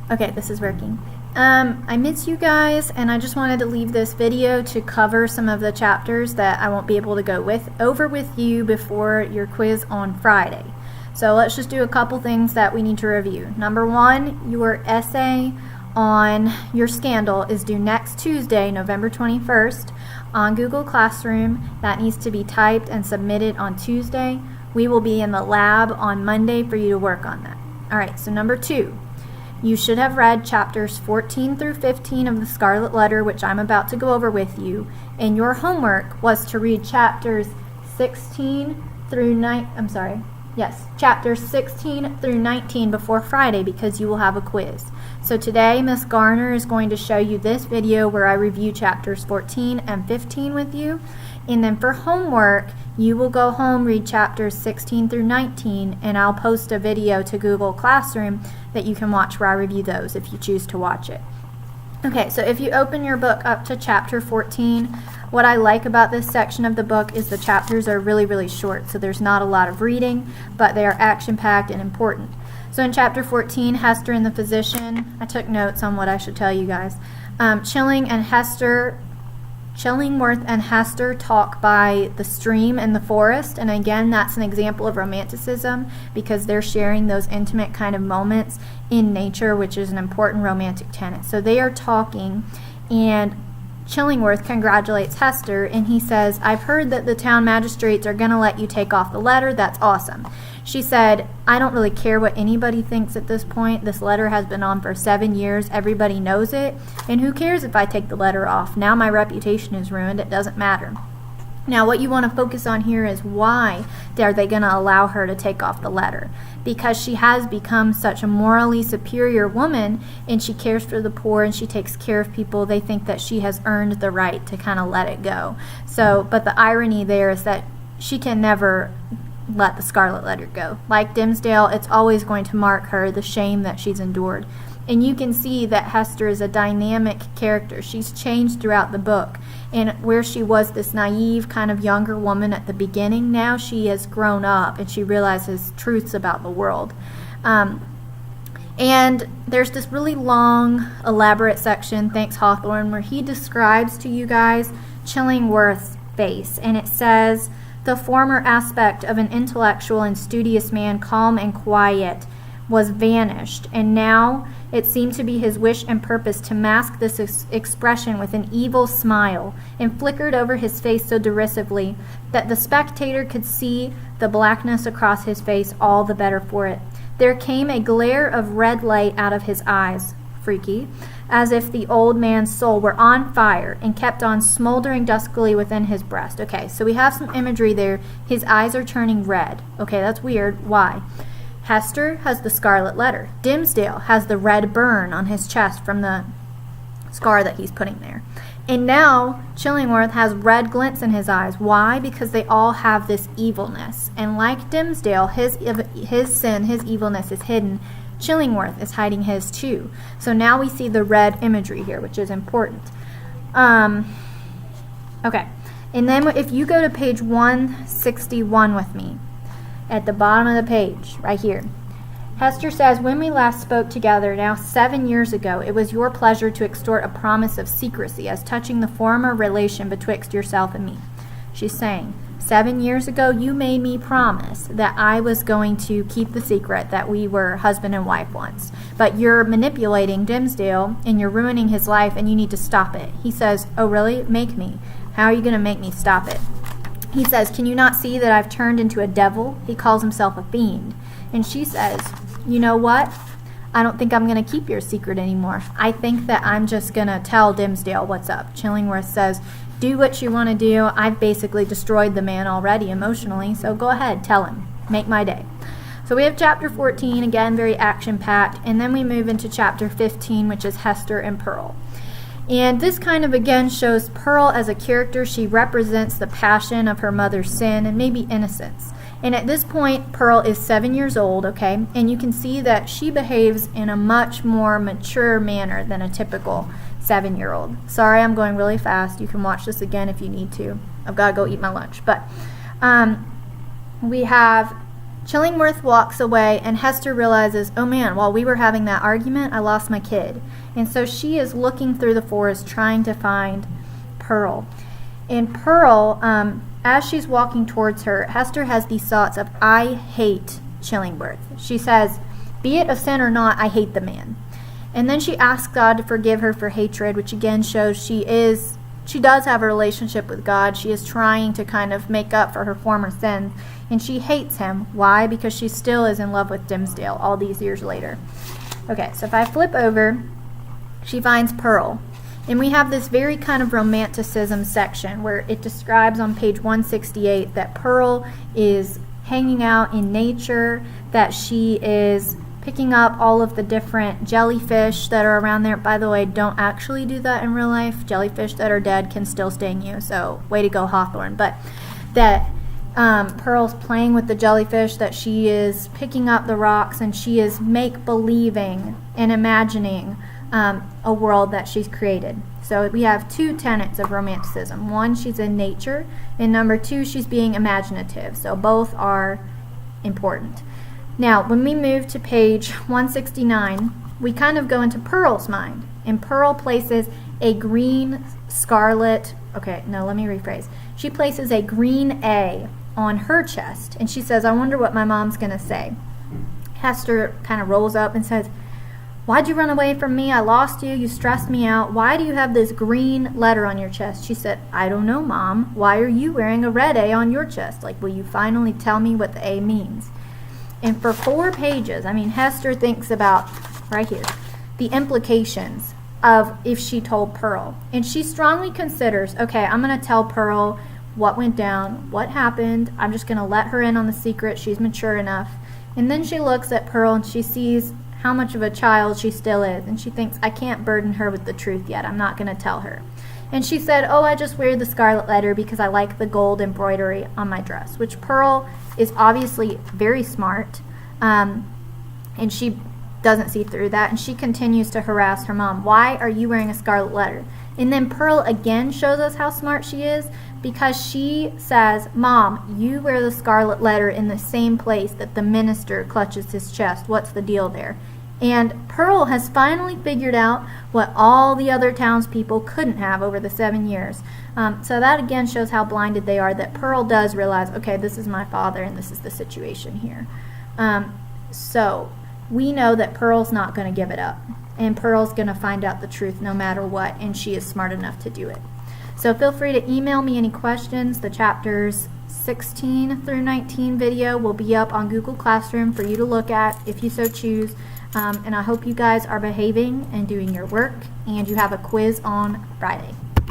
Okay, this is working. I miss you guys, and I just wanted to leave this video to cover some of the chapters that I won't be able to go over with you before your quiz on Friday. So let's just do a couple things that we need to review. Number one, your essay on your scandal is due next Tuesday, November 21st, on Google Classroom. That needs to be typed and submitted on Tuesday. We will be in the lab on Monday for you to work on that. All right, so number two, you should have read chapters 14 through 15 of the Scarlet Letter, which I'm about to go over with you, and your homework was to read chapters 16 through chapters 16 through 19 before Friday, because you will have a quiz. So today, Miss Garner is going to show you this video where I review chapters 14 and 15 with you. And then for homework, you will go home, read chapters 16 through 19, and I'll post a video to Google Classroom that you can watch where I review those if you choose to watch it. Okay, so if you open your book up to chapter 14, what I like about this section of the book is the chapters are really, really short, so there's not a lot of reading, but they are action-packed and important. So in chapter 14, Hester and the physician, I took notes on what I should tell you guys. Chillingworth and Hester talk by the stream and the forest, and again, that's an example of romanticism because they're sharing those intimate kind of moments in nature, which is an important romantic tenet. So they are talking, and Chillingworth congratulates Hester, and he says, "I've heard that the town magistrates are going to let you take off the letter. That's awesome." She said, "I don't really care what anybody thinks at this point. This letter has been on for 7 years. Everybody knows it. And who cares if I take the letter off? Now my reputation is ruined. It doesn't matter." Now what you want to focus on here is why are they going to allow her to take off the letter? Because she has become such a morally superior woman, and she cares for the poor and she takes care of people. They think that she has earned the right to kind of let it go. So, but the irony there is that she can never let the Scarlet Letter go. Like Dimmesdale, it's always going to mark her, the shame that she's endured. And you can see that Hester is a dynamic character. She's changed throughout the book. And where she was this naive kind of younger woman at the beginning, now she has grown up and she realizes truths about the world. And there's this really long, elaborate section, thanks Hawthorne, where he describes to you guys Chillingworth's face. And it says, "The former aspect of an intellectual and studious man, calm and quiet, was vanished, and now it seemed to be his wish and purpose to mask this expression with an evil smile, and flickered over his face so derisively that the spectator could see the blackness across his face all the better for it. There came a glare of red light out of his eyes," freaky, "as if the old man's soul were on fire and kept on smoldering duskily within his breast." Okay, so we have some imagery there. His eyes are turning red. Okay, that's weird. Why? Hester has the Scarlet Letter. Dimmesdale has the red burn on his chest from the scar that he's putting there. And now Chillingworth has red glints in his eyes. Why? Because they all have this evilness. And like Dimmesdale, his sin, his evilness is hidden. Chillingworth is hiding his too. So now we see the red imagery here, which is important. Okay. And then if you go to page 161 with me, at the bottom of the page, right here, Hester says, "When we last spoke together, now 7 years ago, it was your pleasure to extort a promise of secrecy as touching the former relation betwixt yourself and me." She's saying, 7 years ago, you made me promise that I was going to keep the secret that we were husband and wife once. But you're manipulating Dimmesdale, and you're ruining his life, and you need to stop it. He says, "Oh, really? Make me. How are you going to make me stop it?" He says, "Can you not see that I've turned into a devil?" He calls himself a fiend. And she says, "You know what? I don't think I'm going to keep your secret anymore. I think that I'm just going to tell Dimmesdale what's up." Chillingworth says, "Do what you want to do. I've basically destroyed the man already emotionally, so go ahead, tell him. Make my day." So we have chapter 14, again, very action-packed, and then we move into chapter 15, which is Hester and Pearl. And this kind of, again, shows Pearl as a character. She represents the passion of her mother's sin and maybe innocence. And at this point, Pearl is 7 years old, okay? And you can see that she behaves in a much more mature manner than a typical 7-year-old. Sorry, I'm going really fast. You can watch this again if you need to. I've got to go eat my lunch. But we have Chillingworth walks away, and Hester realizes, oh man, while we were having that argument, I lost my kid. And so she is looking through the forest trying to find Pearl. And Pearl, as she's walking towards her, Hester has these thoughts of, I hate Chillingworth. She says, be it a sin or not, I hate the man. And then she asks God to forgive her for hatred, which again shows she does have a relationship with God. She is trying to kind of make up for her former sins. And she hates him. Why? Because she still is in love with Dimmesdale all these years later. Okay, so if I flip over, she finds Pearl. And we have this very kind of romanticism section where it describes on page 168 that Pearl is hanging out in nature, that she is picking up all of the different jellyfish that are around there. By the way, don't actually do that in real life. Jellyfish that are dead can still sting you, so way to go, Hawthorne. But that Pearl's playing with the jellyfish, that she is picking up the rocks, and she is make-believing and imagining a world that she's created. So we have two tenets of romanticism. One, she's in nature, and number two, she's being imaginative. So both are important. Now, when we move to page 169, we kind of go into Pearl's mind, and Pearl places a green scarlet, okay, no, let me rephrase. She places a green A on her chest, and she says, I wonder what my mom's going to say. Hester kind of rolls up and says, why'd you run away from me? I lost you. You stressed me out. Why do you have this green letter on your chest? She said, I don't know, Mom. Why are you wearing a red A on your chest? Like, will you finally tell me what the A means? And for 4 pages, I mean, Hester thinks about, right here, the implications of if she told Pearl. And she strongly considers, okay, I'm going to tell Pearl what went down, what happened. I'm just going to let her in on the secret. She's mature enough. And then she looks at Pearl and she sees how much of a child she still is. And she thinks, I can't burden her with the truth yet. I'm not going to tell her. And she said, oh, I just wear the Scarlet Letter because I like the gold embroidery on my dress, which Pearl is obviously very smart, and she doesn't see through that, and she continues to harass her mom. Why are you wearing a Scarlet Letter? And then Pearl again shows us how smart she is, because she says, Mom, you wear the Scarlet Letter in the same place that the minister clutches his chest. What's the deal there? And Pearl has finally figured out what all the other townspeople couldn't have over the 7 years. So that again shows how blinded they are, that Pearl does realize, okay, this is my father and this is the situation here. So we know that Pearl's not going to give it up. And Pearl's going to find out the truth no matter what, and she is smart enough to do it. So feel free to email me any questions. The chapters 16 through 19 video will be up on Google Classroom for you to look at if you so choose. And I hope you guys are behaving and doing your work, and you have a quiz on Friday.